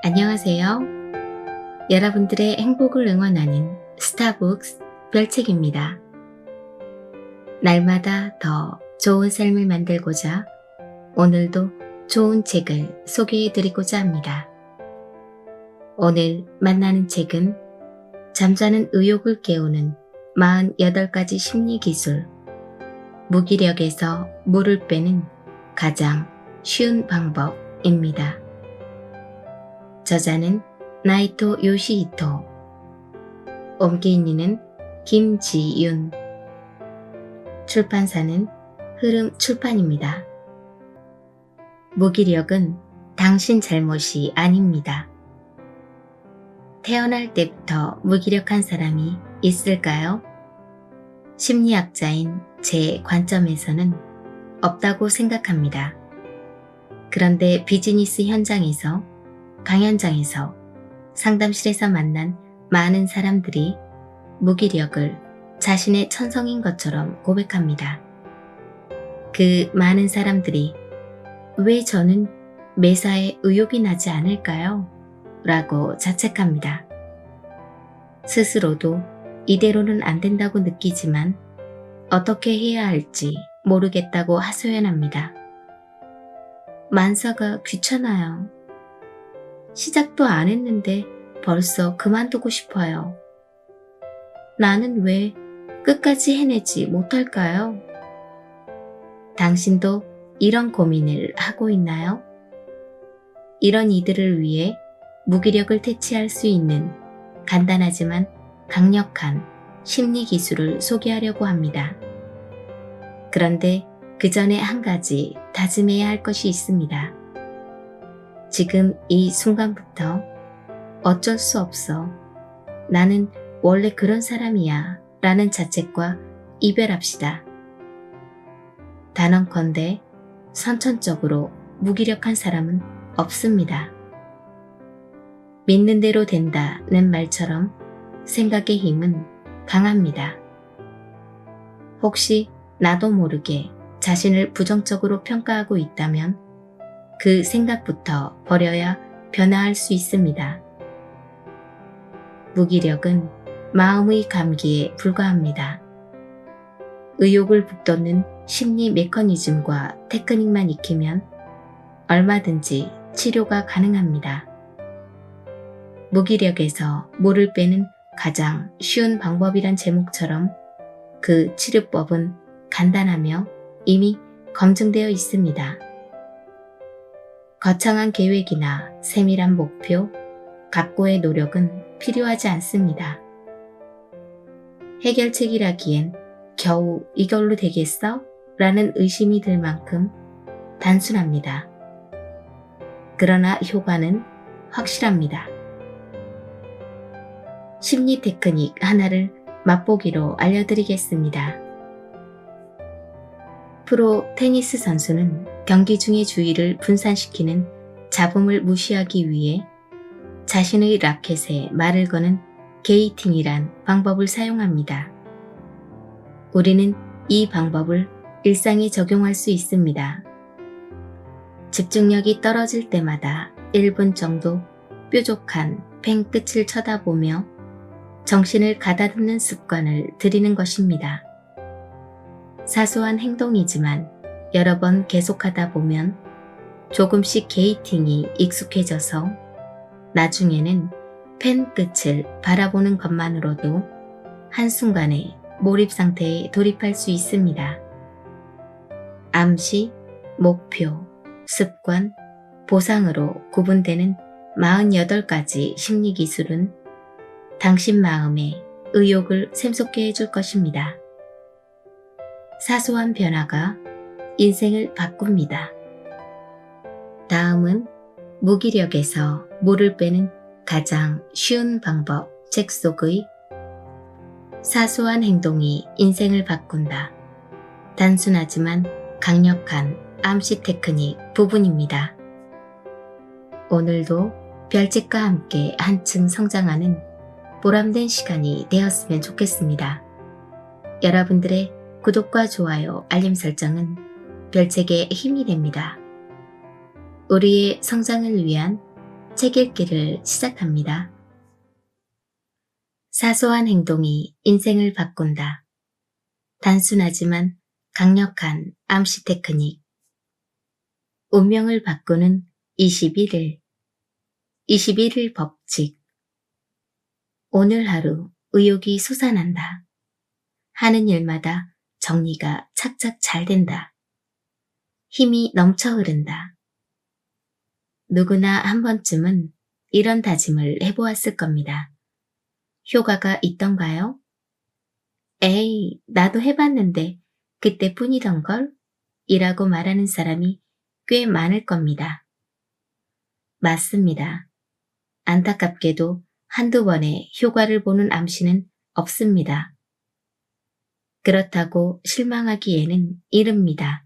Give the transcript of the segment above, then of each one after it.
안녕하세요. 여러분들의 행복을 응원하는 스타북스 별책입니다. 날마다 더 좋은 삶을 만들고자 오늘도 좋은 책을 소개해드리고자 합니다. 오늘 만나는 책은 잠자는 의욕을 깨우는 48가지 심리기술, 무기력에서 물을 빼는 가장 쉬운 방법입니다. 저자는 나이토 요시히토, 옮기인이는 김지윤, 출판사는 흐름 출판입니다. 무기력은 당신 잘못이 아닙니다. 태어날 때부터 무기력한 사람이 있을까요? 심리학자인 제 관점에서는 없다고 생각합니다. 그런데 비즈니스 현장에서, 강연장에서, 상담실에서 만난 많은 사람들이 무기력을 자신의 천성인 것처럼 고백합니다. 그 많은 사람들이 왜 저는 매사에 의욕이 나지 않을까요? 라고 자책합니다. 스스로도 이대로는 안 된다고 느끼지만 어떻게 해야 할지 모르겠다고 하소연합니다. 만사가 귀찮아요. 시작도 안 했는데 벌써 그만두고 싶어요. 나는 왜 끝까지 해내지 못할까요? 당신도 이런 고민을 하고 있나요? 이런 이들을 위해 무기력을 퇴치할 수 있는 간단하지만 강력한 심리 기술을 소개하려고 합니다. 그런데 그 전에 한 가지 다짐해야 할 것이 있습니다. 지금 이 순간부터 어쩔 수 없어. 나는 원래 그런 사람이야 라는 자책과 이별합시다. 단언컨대 선천적으로 무기력한 사람은 없습니다. 믿는 대로 된다는 말처럼 생각의 힘은 강합니다. 혹시 나도 모르게 자신을 부정적으로 평가하고 있다면 그 생각부터 버려야 변화할 수 있습니다. 무기력은 마음의 감기에 불과합니다. 의욕을 북돋는 심리 메커니즘과 테크닉만 익히면 얼마든지 치료가 가능합니다. 무기력에서 물을 빼는 가장 쉬운 방법이란 제목처럼 그 치료법은 간단하며 이미 검증되어 있습니다. 거창한 계획이나 세밀한 목표, 각고의 노력은 필요하지 않습니다. 해결책이라기엔 겨우 이걸로 되겠어? 라는 의심이 들 만큼 단순합니다. 그러나 효과는 확실합니다. 심리 테크닉 하나를 맛보기로 알려드리겠습니다. 프로 테니스 선수는 경기 중의 주의를 분산시키는 잡음을 무시하기 위해 자신의 라켓에 말을 거는 게이팅이란 방법을 사용합니다. 우리는 이 방법을 일상에 적용할 수 있습니다. 집중력이 떨어질 때마다 1분 정도 뾰족한 펜 끝을 쳐다보며 정신을 가다듬는 습관을 들이는 것입니다. 사소한 행동이지만 여러 번 계속하다 보면 조금씩 게이팅이 익숙해져서 나중에는 펜 끝을 바라보는 것만으로도 한순간에 몰입 상태에 돌입할 수 있습니다. 암시, 목표, 습관, 보상으로 구분되는 48가지 심리 기술은 당신 마음에 의욕을 샘솟게 해줄 것입니다. 사소한 변화가 인생을 바꿉니다. 다음은 무기력에서 물을 빼는 가장 쉬운 방법 책 속의 사소한 행동이 인생을 바꾼다. 단순하지만 강력한 암시 테크닉 부분입니다. 오늘도 별책과 함께 한층 성장하는 보람된 시간이 되었으면 좋겠습니다. 여러분들의 구독과 좋아요, 알림 설정은 별책에 힘이 됩니다. 우리의 성장을 위한 책 읽기를 시작합니다. 사소한 행동이 인생을 바꾼다. 단순하지만 강력한 암시 테크닉. 운명을 바꾸는 21일. 21일 법칙. 오늘 하루 의욕이 솟아난다. 하는 일마다 정리가 착착 잘 된다. 힘이 넘쳐 흐른다. 누구나 한 번쯤은 이런 다짐을 해보았을 겁니다. 효과가 있던가요? 에이, 나도 해봤는데 그때뿐이던걸? 이라고 말하는 사람이 꽤 많을 겁니다. 맞습니다. 안타깝게도 한두 번의 효과를 보는 암시는 없습니다. 그렇다고 실망하기에는 이릅니다.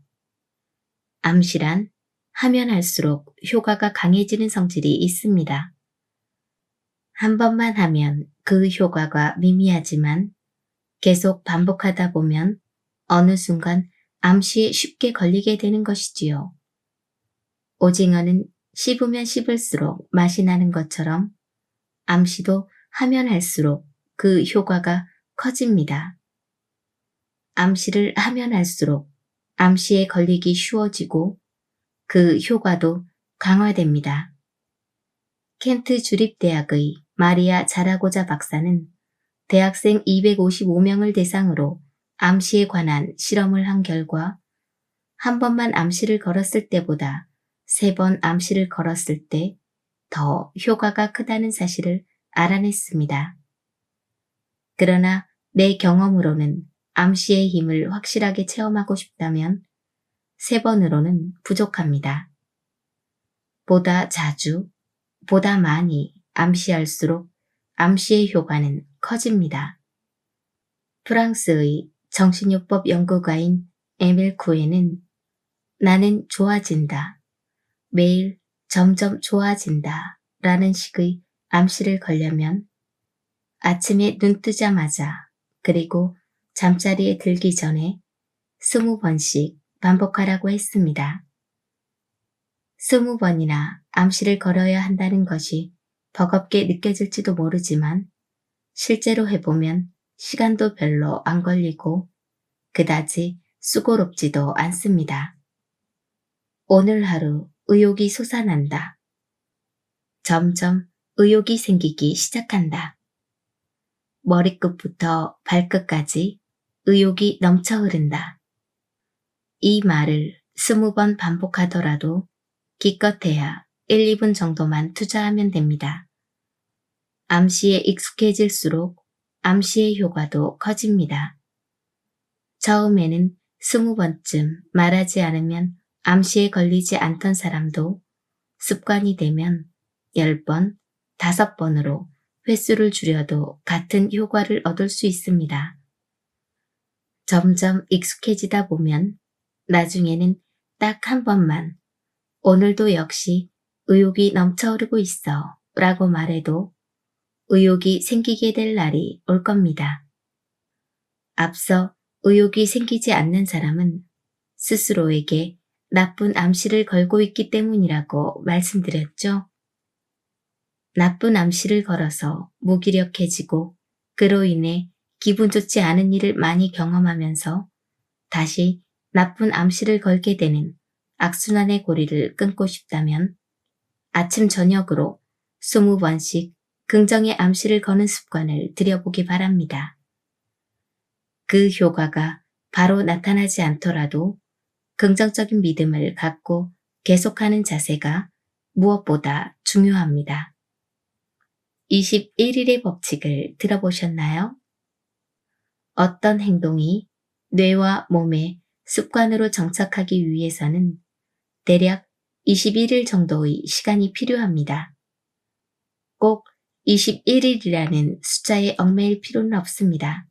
암시란 하면 할수록 효과가 강해지는 성질이 있습니다. 한 번만 하면 그 효과가 미미하지만 계속 반복하다 보면 어느 순간 암시에 쉽게 걸리게 되는 것이지요. 오징어는 씹으면 씹을수록 맛이 나는 것처럼 암시도 하면 할수록 그 효과가 커집니다. 암시를 하면 할수록 암시에 걸리기 쉬워지고 그 효과도 강화됩니다. 켄트 주립대학의 마리아 자라고자 박사는 대학생 255명을 대상으로 암시에 관한 실험을 한 결과 한 번만 암시를 걸었을 때보다 3번 암시를 걸었을 때 더 효과가 크다는 사실을 알아냈습니다. 그러나 내 경험으로는 암시의 힘을 확실하게 체험하고 싶다면 3번으로는 부족합니다. 보다 자주, 보다 많이 암시할수록 암시의 효과는 커집니다. 프랑스의 정신요법 연구가인 에밀 쿠에는 나는 좋아진다, 매일 점점 좋아진다 라는 식의 암시를 걸려면 아침에 눈 뜨자마자 그리고 잠자리에 들기 전에 20번씩 반복하라고 했습니다. 20번이나 암시를 걸어야 한다는 것이 버겁게 느껴질지도 모르지만 실제로 해보면 시간도 별로 안 걸리고 그다지 수고롭지도 않습니다. 오늘 하루 의욕이 솟아난다. 점점 의욕이 생기기 시작한다. 머리끝부터 발끝까지 의욕이 넘쳐 흐른다. 이 말을 20번 반복하더라도 기껏해야 1, 2분 정도만 투자하면 됩니다. 암시에 익숙해질수록 암시의 효과도 커집니다. 처음에는 20번쯤 말하지 않으면 암시에 걸리지 않던 사람도 습관이 되면 10번, 5번으로 횟수를 줄여도 같은 효과를 얻을 수 있습니다. 점점 익숙해지다 보면 나중에는 딱 한 번만 오늘도 역시 의욕이 넘쳐 흐르고 있어 라고 말해도 의욕이 생기게 될 날이 올 겁니다. 앞서 의욕이 생기지 않는 사람은 스스로에게 나쁜 암시를 걸고 있기 때문이라고 말씀드렸죠. 나쁜 암시를 걸어서 무기력해지고 그로 인해 기분 좋지 않은 일을 많이 경험하면서 다시 나쁜 암시를 걸게 되는 악순환의 고리를 끊고 싶다면 아침 저녁으로 20번씩 긍정의 암시를 거는 습관을 들여보기 바랍니다. 그 효과가 바로 나타나지 않더라도 긍정적인 믿음을 갖고 계속하는 자세가 무엇보다 중요합니다. 21일의 법칙을 들어보셨나요? 어떤 행동이 뇌와 몸에 습관으로 정착하기 위해서는 대략 21일 정도의 시간이 필요합니다. 꼭 21일이라는 숫자에 얽매일 필요는 없습니다.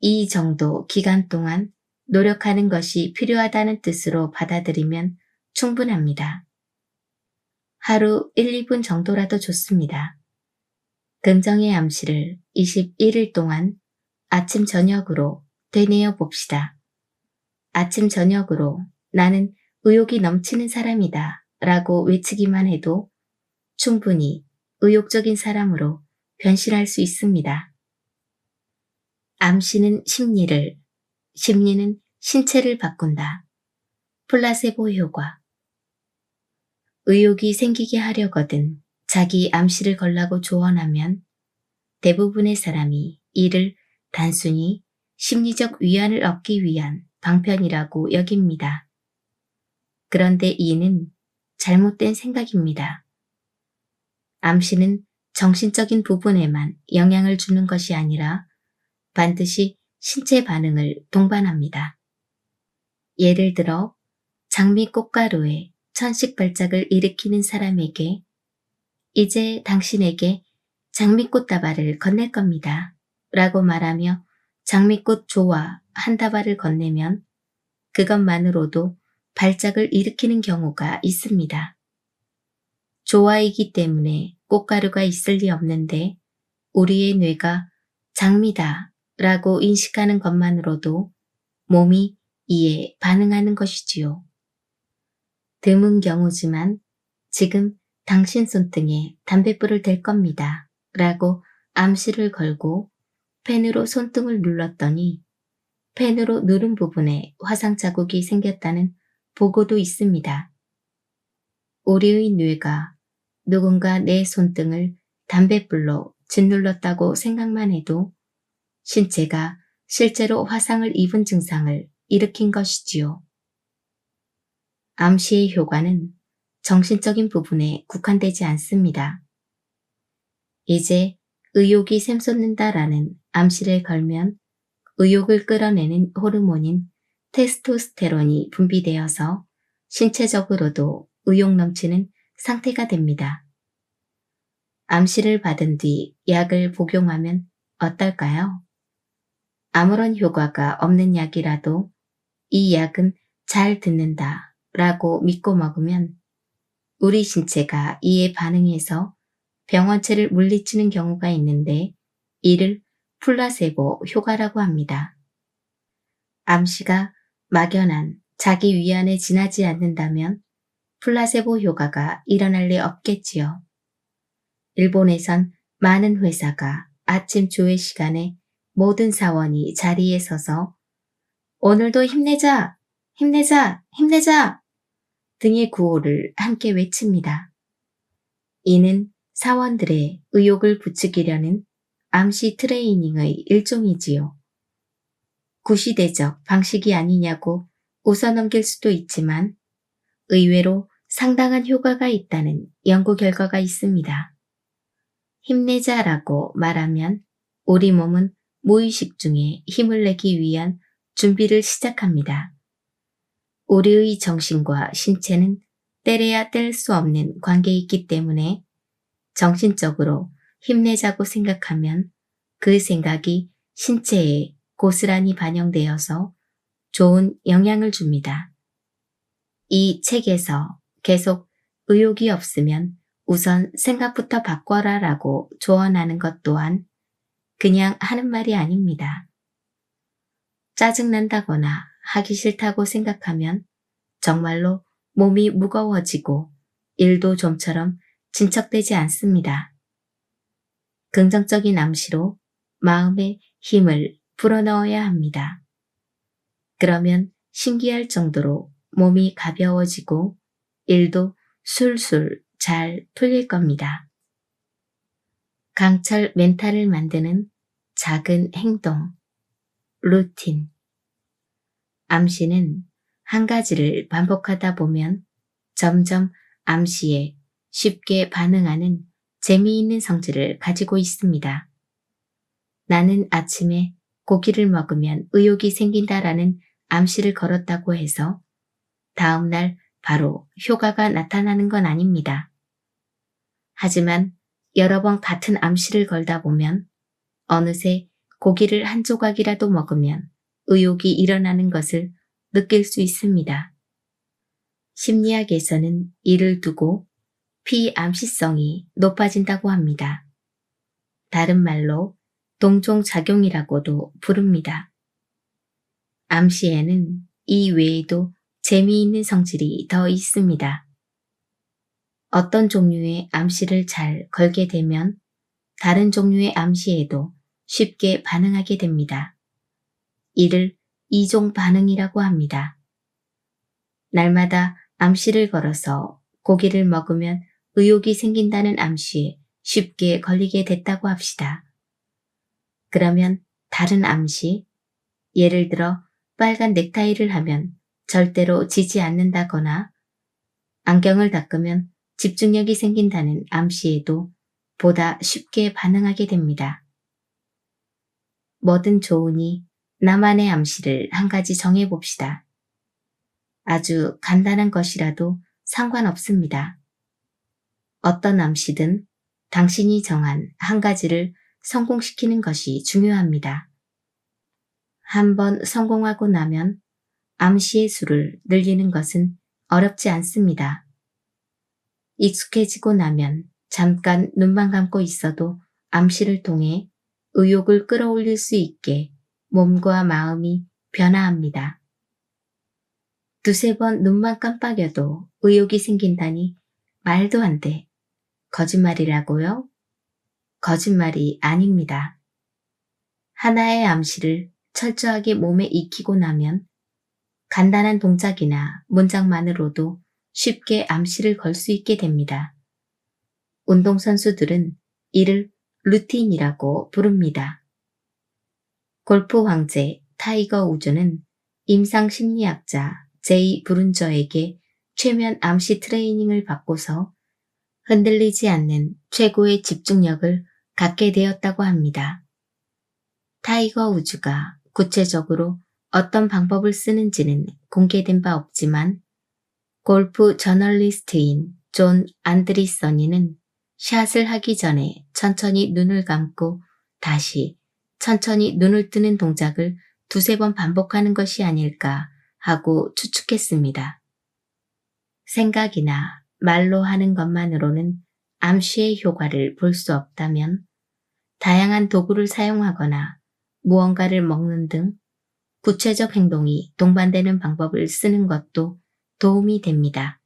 이 정도 기간 동안 노력하는 것이 필요하다는 뜻으로 받아들이면 충분합니다. 하루 1, 2분 정도라도 좋습니다. 긍정의 암시를 21일 동안 아침 저녁으로 되뇌어 봅시다. 아침 저녁으로 나는 의욕이 넘치는 사람이다 라고 외치기만 해도 충분히 의욕적인 사람으로 변신할 수 있습니다. 암시는 심리를, 심리는 신체를 바꾼다. 플라세보 효과. 의욕이 생기게 하려거든 자기 암시를 걸라고 조언하면 대부분의 사람이 이를 단순히 심리적 위안을 얻기 위한 방편이라고 여깁니다. 그런데 이는 잘못된 생각입니다. 암시는 정신적인 부분에만 영향을 주는 것이 아니라 반드시 신체 반응을 동반합니다. 예를 들어 장미 꽃가루에 천식 발작을 일으키는 사람에게 이제 당신에게 장미꽃 다발을 건넬 겁니다. 라고 말하며 장미꽃 좋아 한 다발을 건네면 그것만으로도 발작을 일으키는 경우가 있습니다. 좋아이기 때문에 꽃가루가 있을 리 없는데 우리의 뇌가 장미다 라고 인식하는 것만으로도 몸이 이에 반응하는 것이지요. 드문 경우지만 지금 당신 손등에 담뱃불을 댈 겁니다. 라고 암시를 걸고 펜으로 손등을 눌렀더니 펜으로 누른 부분에 화상 자국이 생겼다는 보고도 있습니다. 우리의 뇌가 누군가 내 손등을 담뱃불로 짓눌렀다고 생각만 해도 신체가 실제로 화상을 입은 증상을 일으킨 것이지요. 암시의 효과는 정신적인 부분에 국한되지 않습니다. 이제 의욕이 샘솟는다라는 암시를 걸면 의욕을 끌어내는 호르몬인 테스토스테론이 분비되어서 신체적으로도 의욕 넘치는 상태가 됩니다. 암시를 받은 뒤 약을 복용하면 어떨까요? 아무런 효과가 없는 약이라도 이 약은 잘 듣는다 라고 믿고 먹으면 우리 신체가 이에 반응해서 병원체를 물리치는 경우가 있는데 이를 플라세보 효과라고 합니다. 암시가 막연한 자기 위안에 지나지 않는다면 플라세보 효과가 일어날 리 없겠지요. 일본에선 많은 회사가 아침 조회 시간에 모든 사원이 자리에 서서 오늘도 힘내자, 힘내자, 힘내자 등의 구호를 함께 외칩니다. 이는 사원들의 의욕을 부추기려는 암시 트레이닝의 일종이지요. 구시대적 방식이 아니냐고 웃어넘길 수도 있지만 의외로 상당한 효과가 있다는 연구 결과가 있습니다. 힘내자라고 말하면 우리 몸은 무의식 중에 힘을 내기 위한 준비를 시작합니다. 우리의 정신과 신체는 떼려야 뗄 수 없는 관계에 있기 때문에 정신적으로 힘내자고 생각하면 그 생각이 신체에 고스란히 반영되어서 좋은 영향을 줍니다. 이 책에서 계속 의욕이 없으면 우선 생각부터 바꿔라 라고 조언하는 것 또한 그냥 하는 말이 아닙니다. 짜증난다거나 하기 싫다고 생각하면 정말로 몸이 무거워지고 일도 좀처럼 진척되지 않습니다. 긍정적인 암시로 마음에 힘을 불어넣어야 합니다. 그러면 신기할 정도로 몸이 가벼워지고 일도 술술 잘 풀릴 겁니다. 강철 멘탈을 만드는 작은 행동, 루틴. 암시는 한 가지를 반복하다 보면 점점 암시에 쉽게 반응하는 재미있는 성질을 가지고 있습니다. 나는 아침에 고기를 먹으면 의욕이 생긴다라는 암시를 걸었다고 해서 다음날 바로 효과가 나타나는 건 아닙니다. 하지만 여러 번 같은 암시를 걸다 보면 어느새 고기를 한 조각이라도 먹으면 의욕이 일어나는 것을 느낄 수 있습니다. 심리학에서는 이를 두고 피암시성이 높아진다고 합니다. 다른 말로 동종작용이라고도 부릅니다. 암시에는 이 외에도 재미있는 성질이 더 있습니다. 어떤 종류의 암시를 잘 걸게 되면 다른 종류의 암시에도 쉽게 반응하게 됩니다. 이를 이종 반응이라고 합니다. 날마다 암시를 걸어서 고기를 먹으면 의욕이 생긴다는 암시에 쉽게 걸리게 됐다고 합시다. 그러면 다른 암시, 예를 들어 빨간 넥타이를 하면 절대로 지지 않는다거나 안경을 닦으면 집중력이 생긴다는 암시에도 보다 쉽게 반응하게 됩니다. 뭐든 좋으니 나만의 암시를 한 가지 정해봅시다. 아주 간단한 것이라도 상관없습니다. 어떤 암시든 당신이 정한 한 가지를 성공시키는 것이 중요합니다. 한번 성공하고 나면 암시의 수를 늘리는 것은 어렵지 않습니다. 익숙해지고 나면 잠깐 눈만 감고 있어도 암시를 통해 의욕을 끌어올릴 수 있게 몸과 마음이 변화합니다. 두세 번 눈만 깜빡여도 의욕이 생긴다니 말도 안 돼. 거짓말이라고요? 거짓말이 아닙니다. 하나의 암시를 철저하게 몸에 익히고 나면 간단한 동작이나 문장만으로도 쉽게 암시를 걸 수 있게 됩니다. 운동선수들은 이를 루틴이라고 부릅니다. 골프 황제 타이거 우즈는 임상심리학자 제이 브룬저에게 최면 암시 트레이닝을 받고서 흔들리지 않는 최고의 집중력을 갖게 되었다고 합니다. 타이거 우즈가 구체적으로 어떤 방법을 쓰는지는 공개된 바 없지만 골프 저널리스트인 존 안드리서니는 샷을 하기 전에 천천히 눈을 감고 다시 천천히 눈을 뜨는 동작을 두세 번 반복하는 것이 아닐까 하고 추측했습니다. 생각이나 말로 하는 것만으로는 암시의 효과를 볼 수 없다면 다양한 도구를 사용하거나 무언가를 먹는 등 구체적 행동이 동반되는 방법을 쓰는 것도 도움이 됩니다.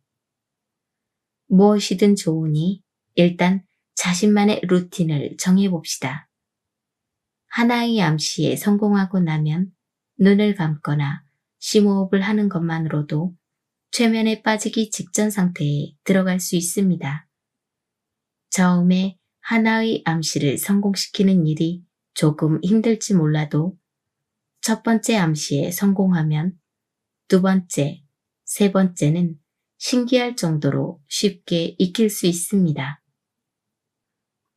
무엇이든 좋으니 일단 자신만의 루틴을 정해봅시다. 하나의 암시에 성공하고 나면 눈을 감거나 심호흡을 하는 것만으로도 최면에 빠지기 직전 상태에 들어갈 수 있습니다. 처음에 하나의 암시를 성공시키는 일이 조금 힘들지 몰라도 첫 번째 암시에 성공하면 두 번째, 세 번째는 신기할 정도로 쉽게 익힐 수 있습니다.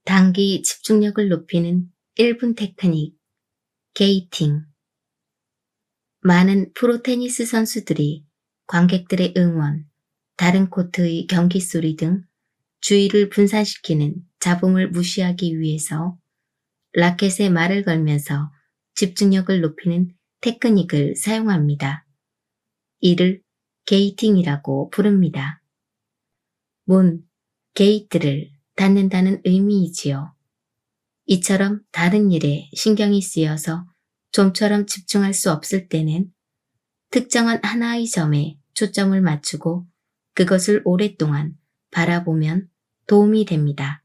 단기 집중력을 높이는 1분 테크닉, 게이팅. 많은 프로 테니스 선수들이 관객들의 응원, 다른 코트의 경기 소리 등 주의를 분산시키는 잡음을 무시하기 위해서 라켓에 말을 걸면서 집중력을 높이는 테크닉을 사용합니다. 이를 게이팅이라고 부릅니다. 문, 게이트를 닫는다는 의미이지요. 이처럼 다른 일에 신경이 쓰여서 좀처럼 집중할 수 없을 때는 특정한 하나의 점에 초점을 맞추고 그것을 오랫동안 바라보면 도움이 됩니다.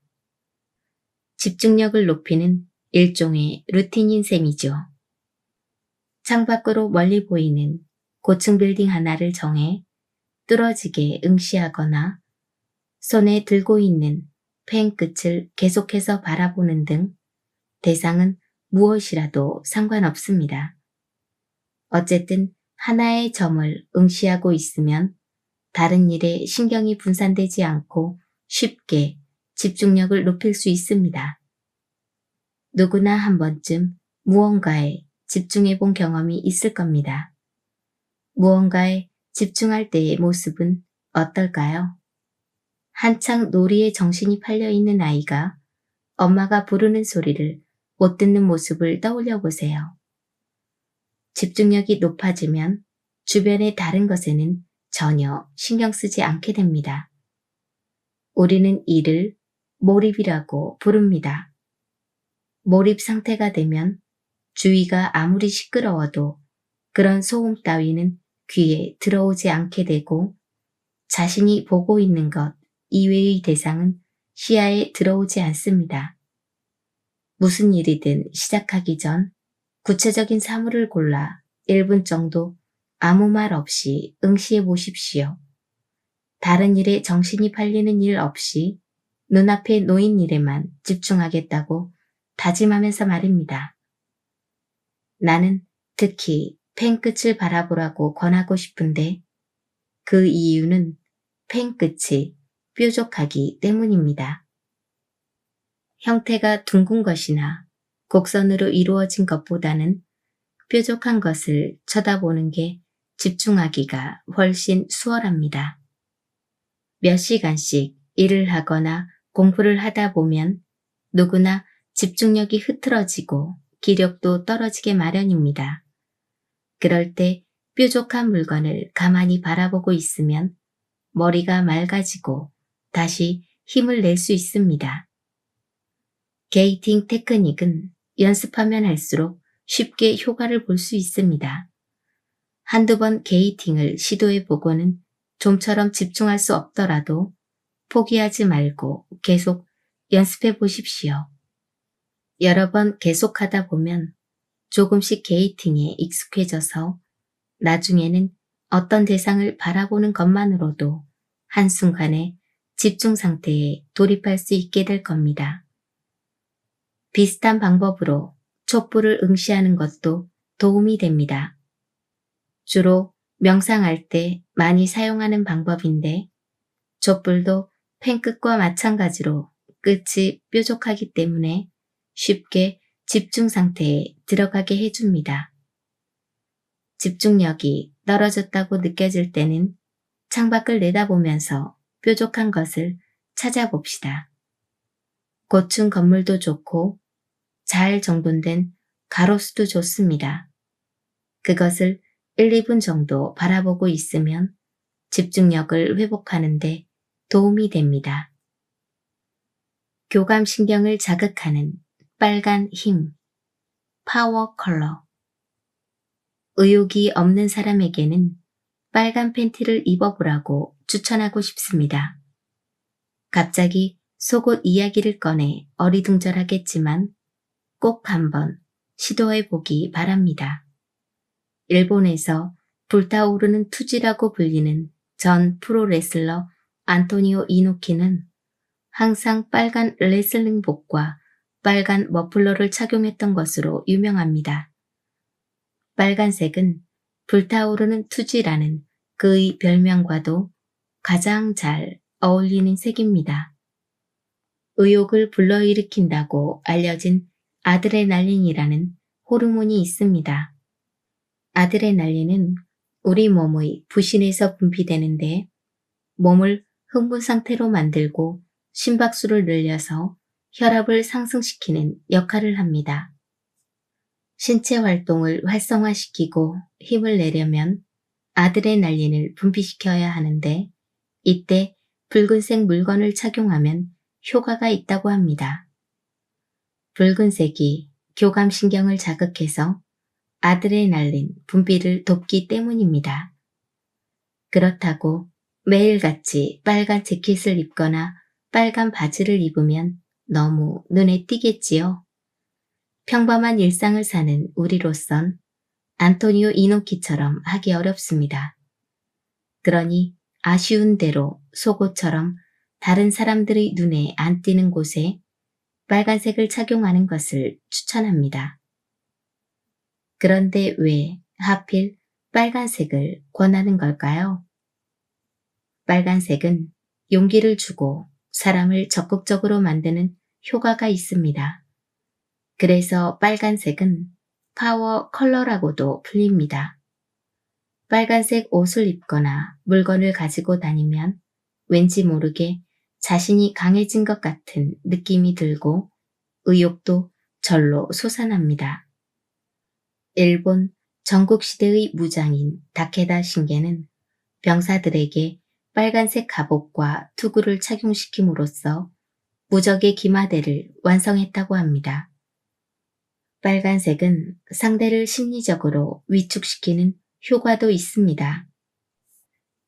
집중력을 높이는 일종의 루틴인 셈이죠. 창밖으로 멀리 보이는 고층 빌딩 하나를 정해 뚫어지게 응시하거나 손에 들고 있는 펜 끝을 계속해서 바라보는 등 대상은 무엇이라도 상관없습니다. 어쨌든 하나의 점을 응시하고 있으면 다른 일에 신경이 분산되지 않고 쉽게 집중력을 높일 수 있습니다. 누구나 한 번쯤 무언가에 집중해 본 경험이 있을 겁니다. 무언가에 집중할 때의 모습은 어떨까요? 한창 놀이에 정신이 팔려 있는 아이가 엄마가 부르는 소리를 못 듣는 모습을 떠올려 보세요. 집중력이 높아지면 주변의 다른 것에는 전혀 신경 쓰지 않게 됩니다. 우리는 이를 몰입이라고 부릅니다. 몰입 상태가 되면 주위가 아무리 시끄러워도 그런 소음 따위는 귀에 들어오지 않게 되고 자신이 보고 있는 것 이외의 대상은 시야에 들어오지 않습니다. 무슨 일이든 시작하기 전 구체적인 사물을 골라 1분 정도 아무 말 없이 응시해 보십시오. 다른 일에 정신이 팔리는 일 없이 눈앞에 놓인 일에만 집중하겠다고 다짐하면서 말입니다. 나는 특히 펜 끝을 바라보라고 권하고 싶은데 그 이유는 펜 끝이 뾰족하기 때문입니다. 형태가 둥근 것이나 곡선으로 이루어진 것보다는 뾰족한 것을 쳐다보는 게 집중하기가 훨씬 수월합니다. 몇 시간씩 일을 하거나 공부를 하다 보면 누구나 집중력이 흐트러지고 기력도 떨어지게 마련입니다. 그럴 때 뾰족한 물건을 가만히 바라보고 있으면 머리가 맑아지고 다시 힘을 낼 수 있습니다. 게이팅 테크닉은 연습하면 할수록 쉽게 효과를 볼 수 있습니다. 한두 번 게이팅을 시도해 보고는 좀처럼 집중할 수 없더라도 포기하지 말고 계속 연습해 보십시오. 여러 번 계속하다 보면 조금씩 게이팅에 익숙해져서 나중에는 어떤 대상을 바라보는 것만으로도 한순간에 집중 상태에 돌입할 수 있게 될 겁니다. 비슷한 방법으로 촛불을 응시하는 것도 도움이 됩니다. 주로 명상할 때 많이 사용하는 방법인데 촛불도 펜 끝과 마찬가지로 끝이 뾰족하기 때문에 쉽게 집중 상태에 들어가게 해줍니다. 집중력이 떨어졌다고 느껴질 때는 창밖을 내다보면서 뾰족한 것을 찾아봅시다. 고층 건물도 좋고 잘 정돈된 가로수도 좋습니다. 그것을 1, 2분 정도 바라보고 있으면 집중력을 회복하는데 도움이 됩니다. 교감신경을 자극하는 빨간 힘, 파워 컬러. 의욕이 없는 사람에게는 빨간 팬티를 입어보라고 추천하고 싶습니다. 갑자기 속옷 이야기를 꺼내 어리둥절하겠지만 꼭 한번 시도해보기 바랍니다. 일본에서 불타오르는 투지라고 불리는 전 프로레슬러 안토니오 이노키는 항상 빨간 레슬링복과 빨간 머플러를 착용했던 것으로 유명합니다. 빨간색은 불타오르는 투지라는 그의 별명과도 가장 잘 어울리는 색입니다. 의욕을 불러일으킨다고 알려진 아드레날린이라는 호르몬이 있습니다. 아드레날린은 우리 몸의 부신에서 분비되는데 몸을 흥분 상태로 만들고 심박수를 늘려서 혈압을 상승시키는 역할을 합니다. 신체 활동을 활성화시키고 힘을 내려면 아드레날린을 분비시켜야 하는데 이때 붉은색 물건을 착용하면 효과가 있다고 합니다. 붉은색이 교감신경을 자극해서 아드레날린 분비를 돕기 때문입니다. 그렇다고 매일같이 빨간 재킷을 입거나 빨간 바지를 입으면 너무 눈에 띄겠지요. 평범한 일상을 사는 우리로선 안토니오 이노키처럼 하기 어렵습니다. 그러니 아쉬운 대로 속옷처럼 다른 사람들의 눈에 안 띄는 곳에 빨간색을 착용하는 것을 추천합니다. 그런데 왜 하필 빨간색을 권하는 걸까요? 빨간색은 용기를 주고 사람을 적극적으로 만드는 효과가 있습니다. 그래서 빨간색은 파워 컬러라고도 불립니다. 빨간색 옷을 입거나 물건을 가지고 다니면 왠지 모르게 자신이 강해진 것 같은 느낌이 들고 의욕도 절로 솟아납니다. 일본 전국시대의 무장인 다케다 신게는 병사들에게 빨간색 갑옷과 투구를 착용시킴으로써 무적의 기마대를 완성했다고 합니다. 빨간색은 상대를 심리적으로 위축시키는 효과도 있습니다.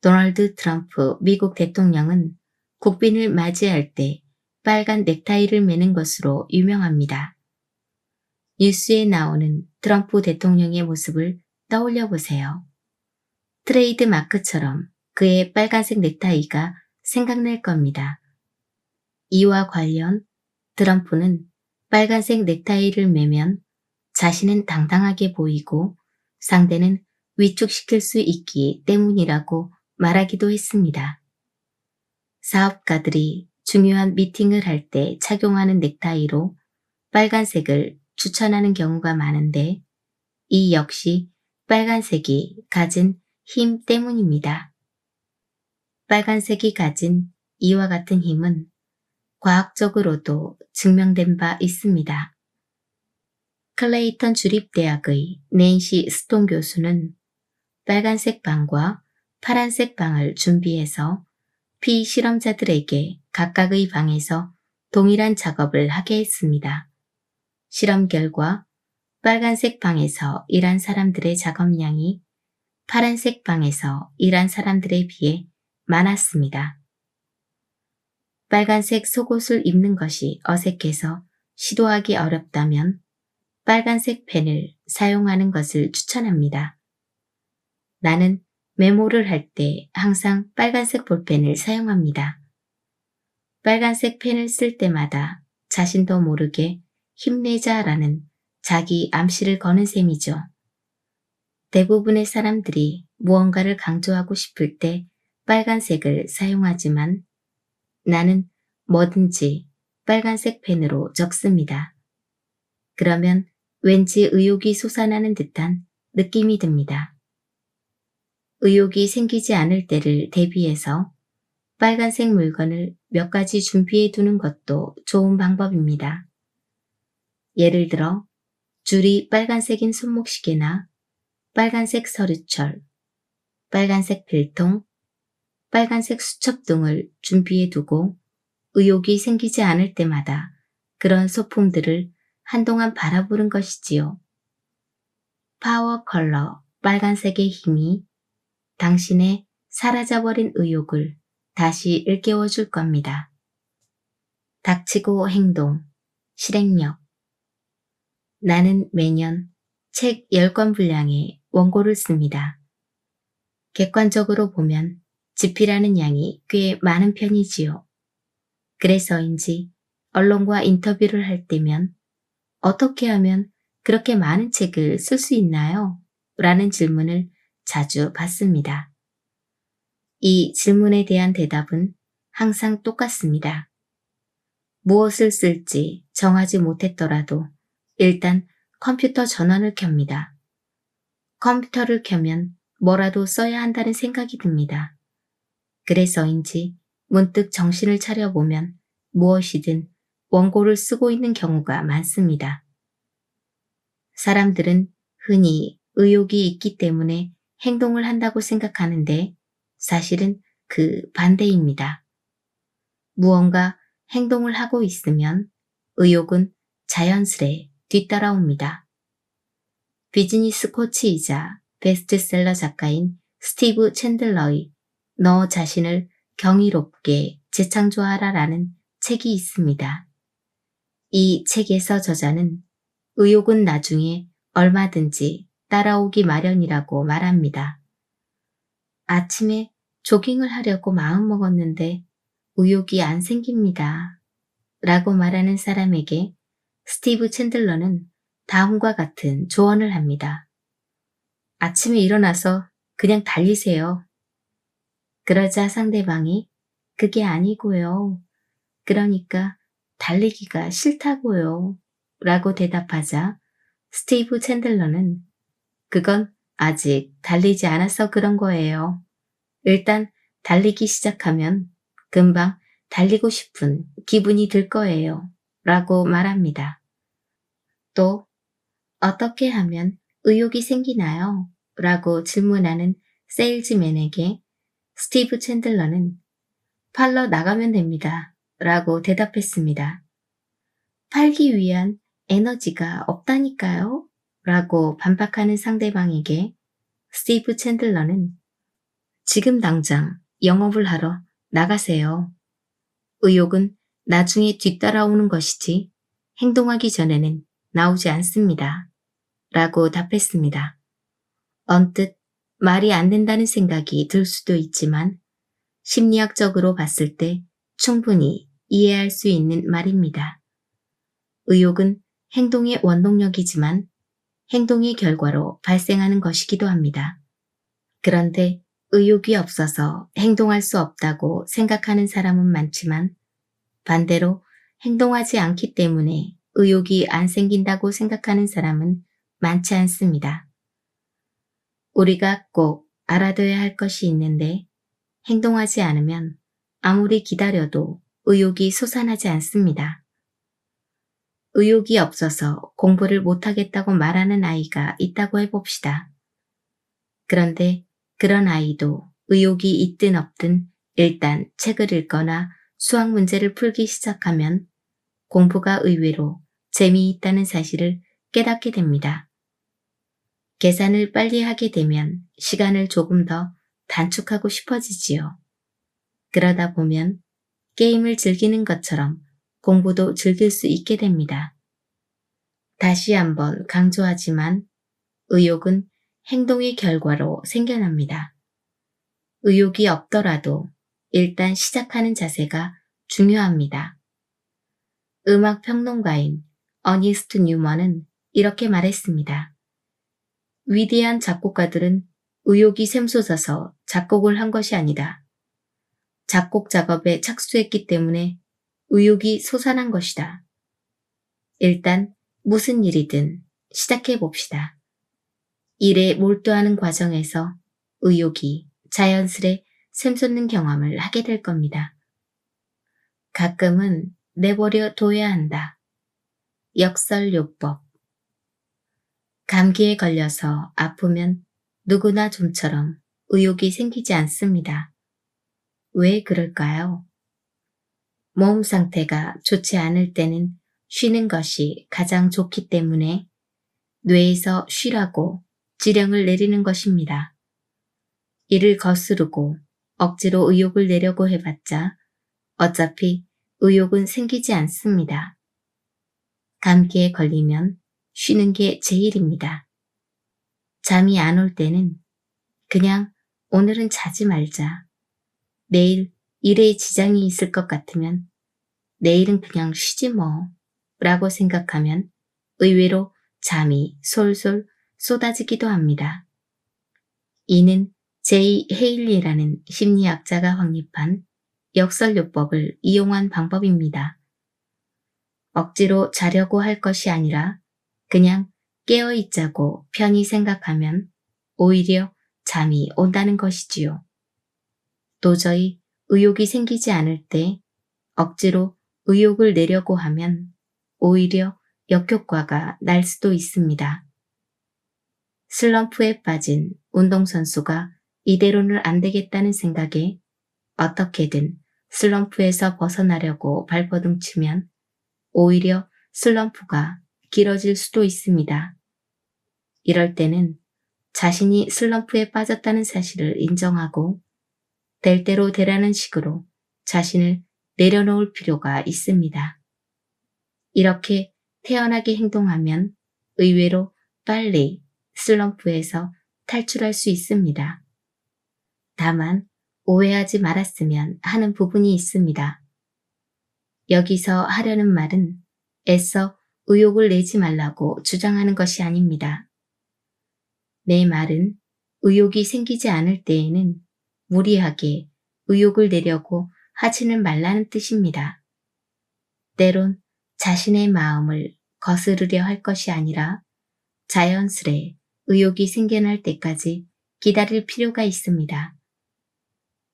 도널드 트럼프 미국 대통령은 국빈을 맞이할 때 빨간 넥타이를 매는 것으로 유명합니다. 뉴스에 나오는 트럼프 대통령의 모습을 떠올려 보세요. 트레이드 마크처럼 그의 빨간색 넥타이가 생각날 겁니다. 이와 관련 트럼프는 빨간색 넥타이를 매면 자신은 당당하게 보이고 상대는 위축시킬 수 있기 때문이라고 말하기도 했습니다. 사업가들이 중요한 미팅을 할 때 착용하는 넥타이로 빨간색을 추천하는 경우가 많은데 이 역시 빨간색이 가진 힘 때문입니다. 빨간색이 가진 이와 같은 힘은 과학적으로도 증명된 바 있습니다. 클레이턴 주립대학의 낸시 스톤 교수는 빨간색 방과 파란색 방을 준비해서 피실험자들에게 각각의 방에서 동일한 작업을 하게 했습니다. 실험 결과 빨간색 방에서 일한 사람들의 작업량이 파란색 방에서 일한 사람들에 비해 많았습니다. 빨간색 속옷을 입는 것이 어색해서 시도하기 어렵다면 빨간색 펜을 사용하는 것을 추천합니다. 나는 메모를 할 때 항상 빨간색 볼펜을 사용합니다. 빨간색 펜을 쓸 때마다 자신도 모르게 힘내자라는 자기 암시를 거는 셈이죠. 대부분의 사람들이 무언가를 강조하고 싶을 때 빨간색을 사용하지만 나는 뭐든지 빨간색 펜으로 적습니다. 그러면 왠지 의욕이 솟아나는 듯한 느낌이 듭니다. 의욕이 생기지 않을 때를 대비해서 빨간색 물건을 몇 가지 준비해 두는 것도 좋은 방법입니다. 예를 들어 줄이 빨간색인 손목시계나 빨간색 서류철, 빨간색 필통, 빨간색 수첩 등을 준비해 두고 의욕이 생기지 않을 때마다 그런 소품들을 한동안 바라보는 것이지요. 파워 컬러 빨간색의 힘이 당신의 사라져버린 의욕을 다시 일깨워 줄 겁니다. 닥치고 행동, 실행력. 나는 매년 책 10권 분량의 원고를 씁니다. 객관적으로 보면 집필하는 양이 꽤 많은 편이지요. 그래서인지 언론과 인터뷰를 할 때면 어떻게 하면 그렇게 많은 책을 쓸 수 있나요? 라는 질문을 자주 받습니다. 이 질문에 대한 대답은 항상 똑같습니다. 무엇을 쓸지 정하지 못했더라도 일단 컴퓨터 전원을 켭니다. 컴퓨터를 켜면 뭐라도 써야 한다는 생각이 듭니다. 그래서인지 문득 정신을 차려보면 무엇이든 원고를 쓰고 있는 경우가 많습니다. 사람들은 흔히 의욕이 있기 때문에 행동을 한다고 생각하는데 사실은 그 반대입니다. 무언가 행동을 하고 있으면 의욕은 자연스레 뒤따라옵니다. 비즈니스 코치이자 베스트셀러 작가인 스티브 챈들러의 너 자신을 경이롭게 재창조하라라는 책이 있습니다. 이 책에서 저자는 의욕은 나중에 얼마든지 따라오기 마련이라고 말합니다. 아침에 조깅을 하려고 마음먹었는데 의욕이 안 생깁니다. 라고 말하는 사람에게 스티브 챈들러는 다음과 같은 조언을 합니다. 아침에 일어나서 그냥 달리세요. 그러자 상대방이 그게 아니고요. 그러니까 달리기가 싫다고요. 라고 대답하자 스티브 챈들러는 그건 아직 달리지 않아서 그런 거예요. 일단 달리기 시작하면 금방 달리고 싶은 기분이 들 거예요. 라고 말합니다. 또 어떻게 하면 의욕이 생기나요? 라고 질문하는 세일즈맨에게 스티브 챈들러는 팔러 나가면 됩니다. 라고 대답했습니다. 팔기 위한 에너지가 없다니까요? 라고 반박하는 상대방에게 스티브 챈들러는 지금 당장 영업을 하러 나가세요. 의욕은 나중에 뒤따라오는 것이지 행동하기 전에는 나오지 않습니다. 라고 답했습니다. 언뜻 말이 안 된다는 생각이 들 수도 있지만 심리학적으로 봤을 때 충분히 이해할 수 있는 말입니다. 의욕은 행동의 원동력이지만 행동의 결과로 발생하는 것이기도 합니다. 그런데 의욕이 없어서 행동할 수 없다고 생각하는 사람은 많지만 반대로 행동하지 않기 때문에 의욕이 안 생긴다고 생각하는 사람은 많지 않습니다. 우리가 꼭 알아둬야 할 것이 있는데 행동하지 않으면 아무리 기다려도 의욕이 솟아나지 않습니다. 의욕이 없어서 공부를 못하겠다고 말하는 아이가 있다고 해봅시다. 그런데 그런 아이도 의욕이 있든 없든 일단 책을 읽거나 수학 문제를 풀기 시작하면 공부가 의외로 재미있다는 사실을 깨닫게 됩니다. 계산을 빨리 하게 되면 시간을 조금 더 단축하고 싶어지지요. 그러다 보면 게임을 즐기는 것처럼 공부도 즐길 수 있게 됩니다. 다시 한번 강조하지만 의욕은 행동의 결과로 생겨납니다. 의욕이 없더라도 일단 시작하는 자세가 중요합니다. 음악 평론가인 어니스트 뉴먼은 이렇게 말했습니다. 위대한 작곡가들은 의욕이 샘솟아서 작곡을 한 것이 아니다. 작곡 작업에 착수했기 때문에 의욕이 솟아난 것이다. 일단 무슨 일이든 시작해 봅시다. 일에 몰두하는 과정에서 의욕이 자연스레 샘솟는 경험을 하게 될 겁니다. 가끔은 내버려 둬야 한다. 역설요법. 감기에 걸려서 아프면 누구나 좀처럼 의욕이 생기지 않습니다. 왜 그럴까요? 몸 상태가 좋지 않을 때는 쉬는 것이 가장 좋기 때문에 뇌에서 쉬라고 지령을 내리는 것입니다. 이를 거스르고 억지로 의욕을 내려고 해봤자 어차피 의욕은 생기지 않습니다. 감기에 걸리면 쉬는 게 제일입니다. 잠이 안 올 때는 그냥 오늘은 자지 말자. 내일 일에 지장이 있을 것 같으면 내일은 그냥 쉬지 뭐 라고 생각하면 의외로 잠이 솔솔 쏟아지기도 합니다. 이는 제이 헤일리라는 심리학자가 확립한 역설요법을 이용한 방법입니다. 억지로 자려고 할 것이 아니라 그냥 깨어있자고 편히 생각하면 오히려 잠이 온다는 것이지요. 도저히 의욕이 생기지 않을 때 억지로 의욕을 내려고 하면 오히려 역효과가 날 수도 있습니다. 슬럼프에 빠진 운동선수가 이대로는 안 되겠다는 생각에 어떻게든 슬럼프에서 벗어나려고 발버둥치면 오히려 슬럼프가 길어질 수도 있습니다. 이럴 때는 자신이 슬럼프에 빠졌다는 사실을 인정하고 될 대로 되라는 식으로 자신을 내려놓을 필요가 있습니다. 이렇게 태연하게 행동하면 의외로 빨리 슬럼프에서 탈출할 수 있습니다. 다만 오해하지 말았으면 하는 부분이 있습니다. 여기서 하려는 말은 애써 의욕을 내지 말라고 주장하는 것이 아닙니다. 내 말은 의욕이 생기지 않을 때에는 무리하게 의욕을 내려고 하지는 말라는 뜻입니다. 때론 자신의 마음을 거스르려 할 것이 아니라 자연스레 의욕이 생겨날 때까지 기다릴 필요가 있습니다.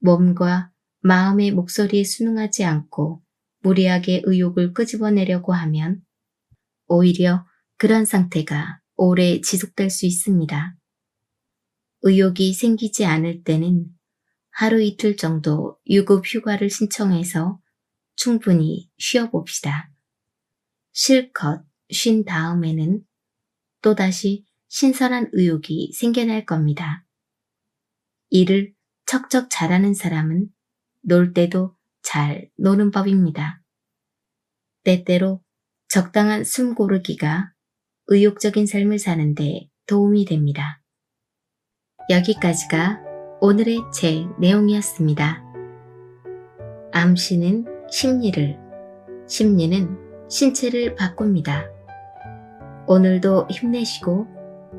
몸과 마음의 목소리에 순응하지 않고 무리하게 의욕을 끄집어내려고 하면 오히려 그런 상태가 오래 지속될 수 있습니다. 의욕이 생기지 않을 때는 하루 이틀 정도 유급 휴가를 신청해서 충분히 쉬어봅시다. 실컷 쉰 다음에는 또다시 신선한 의욕이 생겨날 겁니다. 일을 척척 잘하는 사람은 놀 때도 잘 노는 법입니다. 때때로 적당한 숨 고르기가 의욕적인 삶을 사는데 도움이 됩니다. 여기까지가 오늘의 책 내용이었습니다. 암시는 심리를, 심리는 신체를 바꿉니다. 오늘도 힘내시고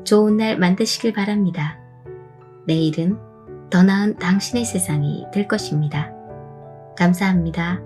좋은 날 만드시길 바랍니다. 내일은 더 나은 당신의 세상이 될 것입니다. 감사합니다.